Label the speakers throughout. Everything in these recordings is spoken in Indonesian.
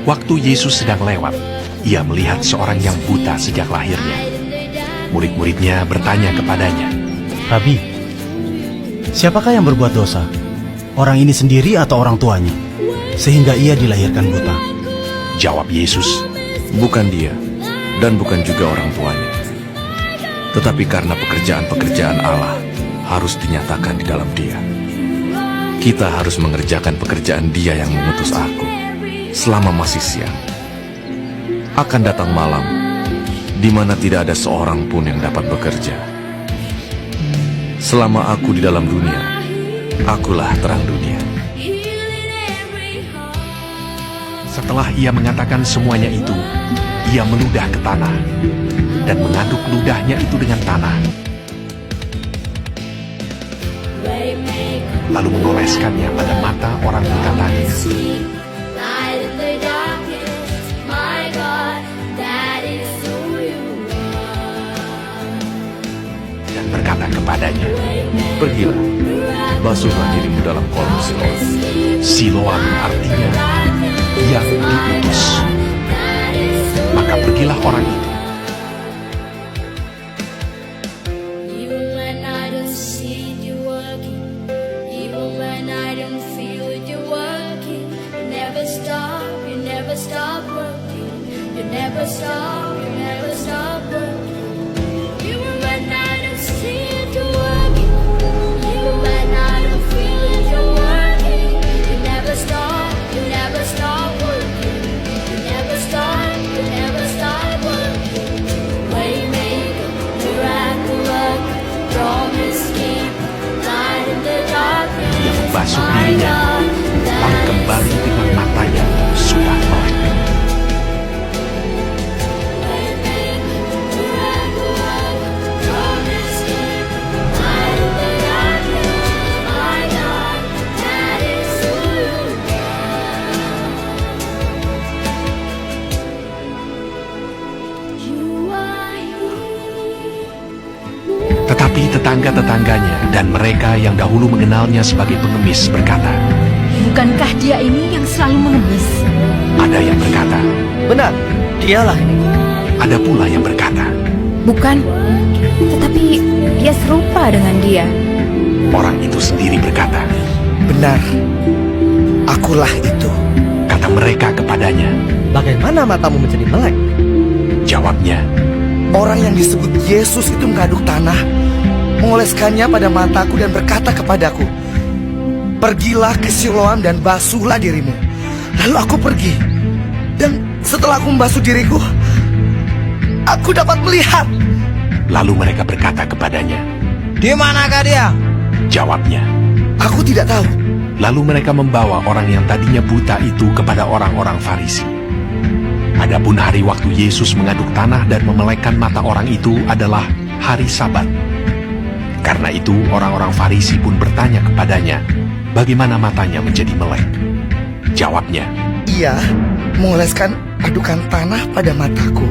Speaker 1: Waktu Yesus sedang lewat, ia melihat seorang yang buta sejak lahirnya. Murid-muridnya bertanya kepadanya,
Speaker 2: Rabi, siapakah yang berbuat dosa? Orang ini sendiri atau orang tuanya? Sehingga ia dilahirkan buta.
Speaker 1: Jawab Yesus,
Speaker 3: bukan dia, dan bukan juga orang tuanya. Tetapi karena pekerjaan-pekerjaan Allah harus dinyatakan di dalam dia. Kita harus mengerjakan pekerjaan Dia yang mengutus aku selama masih siang. Akan datang malam, di mana tidak ada seorang pun yang dapat bekerja. Selama aku di dalam dunia, akulah terang dunia.
Speaker 1: Setelah ia mengatakan semuanya itu, ia meludah ke tanah dan mengaduk ludahnya itu dengan tanah, lalu mengoleskannya pada mata orang buta tadi. Dan berkata kepadanya,
Speaker 3: Pergilah, basuhlah dirimu dalam kolong Siloam.
Speaker 1: Siloam artinya yang diutus. Maka pergilah orang itu.
Speaker 4: Even when I don't see you working, even when I don't feel you working, you never stop working, you never stop working. Even when I don't see you working, even when I don't feel you working, you never stop working, you never stop working. Waymaker, miracle worker, promise keeper, light in the darkness.
Speaker 1: Ia membasuh dirinya, lalu kembali dengan matanya sudah melek. Tetapi tetangga-tetangganya dan mereka yang dahulu mengenalnya sebagai pengemis berkata,
Speaker 5: Bukankah dia ini yang selalu mengemis?
Speaker 1: ada yang berkata,
Speaker 2: Benar, dialah ini.
Speaker 1: ada pula yang berkata.
Speaker 5: Bukan, tetapi dia serupa dengan dia.
Speaker 1: Orang itu sendiri berkata,
Speaker 6: Benar, akulah itu.
Speaker 1: kata mereka kepadanya.
Speaker 6: Bagaimana matamu menjadi melek?
Speaker 1: Jawabnya,
Speaker 6: Orang yang disebut Yesus itu mengaduk tanah, mengoleskannya pada mataku dan berkata kepadaku, Pergilah ke Siloam dan basuhlah dirimu. Lalu aku pergi, dan setelah aku membasuh diriku, aku dapat melihat.
Speaker 1: lalu mereka berkata kepadanya.
Speaker 6: Di manakah dia?
Speaker 1: Jawabnya,
Speaker 6: Aku tidak tahu.
Speaker 1: lalu mereka membawa orang yang tadinya buta itu kepada orang-orang Farisi. Adapun hari waktu Yesus mengaduk tanah dan memelekkan mata orang itu adalah hari Sabat. Karena itu orang-orang Farisi pun bertanya kepadanya, bagaimana matanya menjadi melek? Jawabnya,
Speaker 6: Ia mengoleskan adukan tanah pada mataku.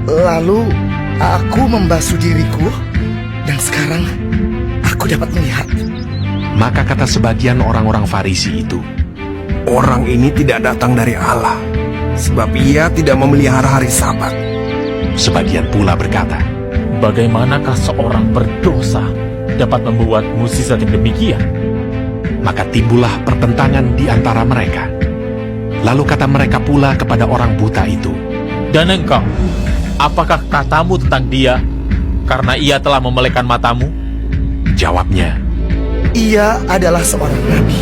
Speaker 6: Lalu aku membasuh diriku, dan sekarang aku dapat melihat.
Speaker 1: maka kata sebagian orang-orang Farisi itu,
Speaker 7: Orang ini tidak datang dari Allah, sebab ia tidak memelihara hari Sabat.
Speaker 1: sebagian pula berkata,
Speaker 8: Bagaimanakah seorang berdosa dapat membuat mukjizat yang demikian?
Speaker 1: maka timbullah pertentangan di antara mereka. Lalu kata mereka pula kepada orang buta itu,
Speaker 8: Dan engkau, apakah katamu tentang dia karena ia telah memelekkan matamu?
Speaker 1: jawabnya,
Speaker 6: Ia adalah seorang nabi.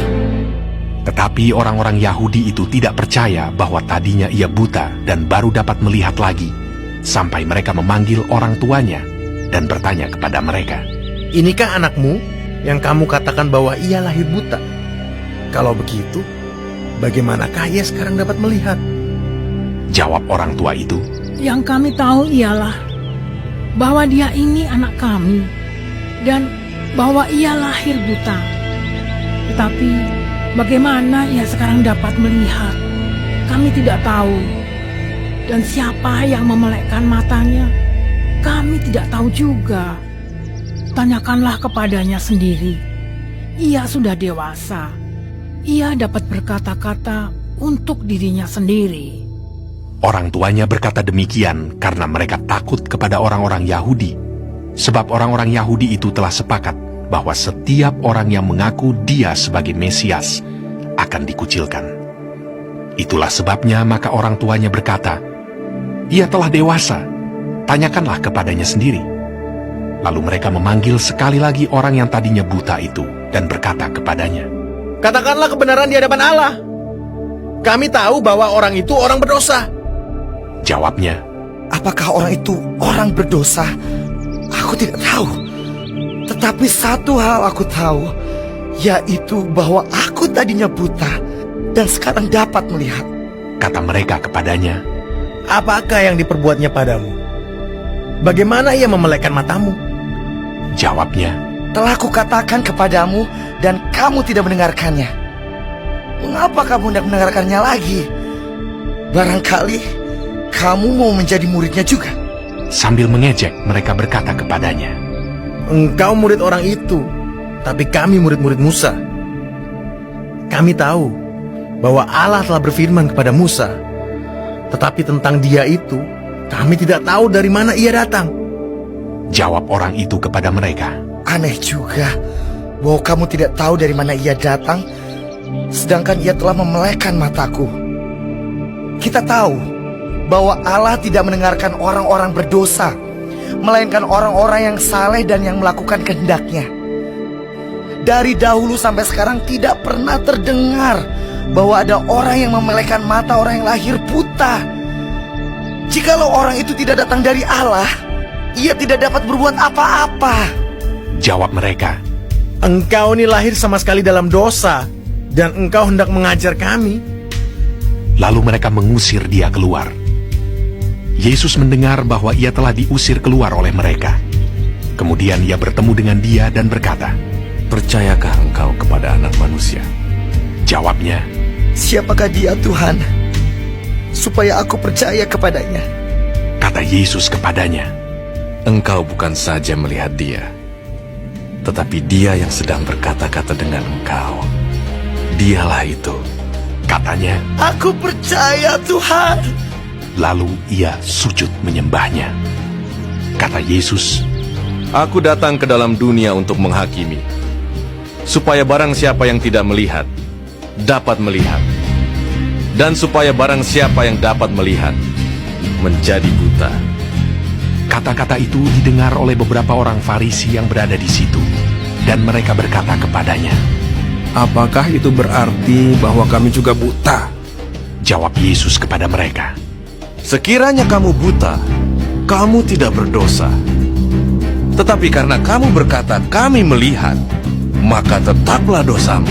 Speaker 1: tetapi orang-orang Yahudi itu tidak percaya bahwa tadinya ia buta dan baru dapat melihat lagi, sampai mereka memanggil orang tuanya dan bertanya kepada mereka,
Speaker 7: Inikah anakmu yang kamu katakan bahwa ia lahir buta? Kalau begitu, bagaimanakah ia sekarang dapat melihat?
Speaker 1: Jawab orang tua itu,
Speaker 9: Yang kami tahu ialah bahwa dia ini anak kami dan bahwa ia lahir buta. Tetapi bagaimana ia sekarang dapat melihat? Kami tidak tahu. Dan siapa yang memelekkan matanya? Kami tidak tahu juga. Tanyakanlah kepadanya sendiri. Ia sudah dewasa. Ia dapat berkata-kata untuk dirinya sendiri.
Speaker 1: Orang tuanya berkata demikian karena mereka takut kepada orang-orang Yahudi, sebab orang-orang Yahudi itu telah sepakat bahwa setiap orang yang mengaku dia sebagai Mesias akan dikucilkan. Itulah sebabnya maka orang tuanya berkata, "Ia telah dewasa, tanyakanlah kepadanya sendiri." Lalu mereka memanggil sekali lagi orang yang tadinya buta itu dan berkata kepadanya,
Speaker 7: Katakanlah kebenaran di hadapan Allah. Kami tahu bahwa orang itu orang berdosa.
Speaker 1: Jawabnya,
Speaker 6: Apakah orang itu orang berdosa? Aku tidak tahu. Tetapi satu hal aku tahu, yaitu bahwa aku tadinya buta dan sekarang dapat melihat.
Speaker 1: kata mereka kepadanya,
Speaker 7: Apakah yang diperbuatnya padamu? Bagaimana ia memelekkan matamu?
Speaker 1: Jawabnya,
Speaker 6: Telah kukatakan kepadamu dan kamu tidak mendengarkannya. Mengapa kamu tidak mendengarkannya lagi? Barangkali kamu mau menjadi muridnya juga.
Speaker 1: sambil mengejek mereka berkata kepadanya,
Speaker 7: Engkau murid orang itu, tapi kami murid-murid Musa. Kami tahu bahwa Allah telah berfirman kepada Musa, tetapi tentang dia itu, kami tidak tahu dari mana ia datang.
Speaker 1: Jawab orang itu kepada mereka,
Speaker 6: Aneh juga bahwa kamu tidak tahu dari mana ia datang, sedangkan ia telah memelekkan mataku. Kita tahu bahwa Allah tidak mendengarkan orang-orang berdosa, melainkan orang-orang yang saleh dan yang melakukan kehendaknya. Dari dahulu sampai sekarang tidak pernah terdengar bahwa ada orang yang memelekkan mata orang yang lahir buta. Jikalau orang itu tidak datang dari Allah, ia tidak dapat berbuat apa-apa.
Speaker 1: Jawab mereka,
Speaker 7: Engkau ini lahir sama sekali dalam dosa, dan engkau hendak mengajar kami.
Speaker 1: lalu mereka mengusir dia keluar. Yesus mendengar bahwa ia telah diusir keluar oleh mereka. Kemudian ia bertemu dengan dia dan berkata,
Speaker 3: Percayakah engkau kepada anak manusia?
Speaker 1: Jawabnya,
Speaker 6: Siapakah dia Tuhan, supaya aku percaya kepadanya?
Speaker 1: kata Yesus kepadanya,
Speaker 3: Engkau bukan saja melihat dia, tetapi dia yang sedang berkata-kata dengan engkau. Dialah itu.
Speaker 1: katanya,
Speaker 6: Aku percaya Tuhan.
Speaker 1: lalu ia sujud menyembahnya. Kata Yesus,
Speaker 3: Aku datang ke dalam dunia untuk menghakimi, supaya barang siapa yang tidak melihat, dapat melihat. Dan supaya barang siapa yang dapat melihat, menjadi buta.
Speaker 1: kata-kata itu didengar oleh beberapa orang Farisi yang berada di situ, dan mereka berkata kepadanya,
Speaker 10: Apakah itu berarti bahwa kami juga buta?
Speaker 1: Jawab Yesus kepada mereka,
Speaker 3: Sekiranya kamu buta, kamu tidak berdosa. Tetapi karena kamu berkata kami melihat, maka tetaplah dosamu.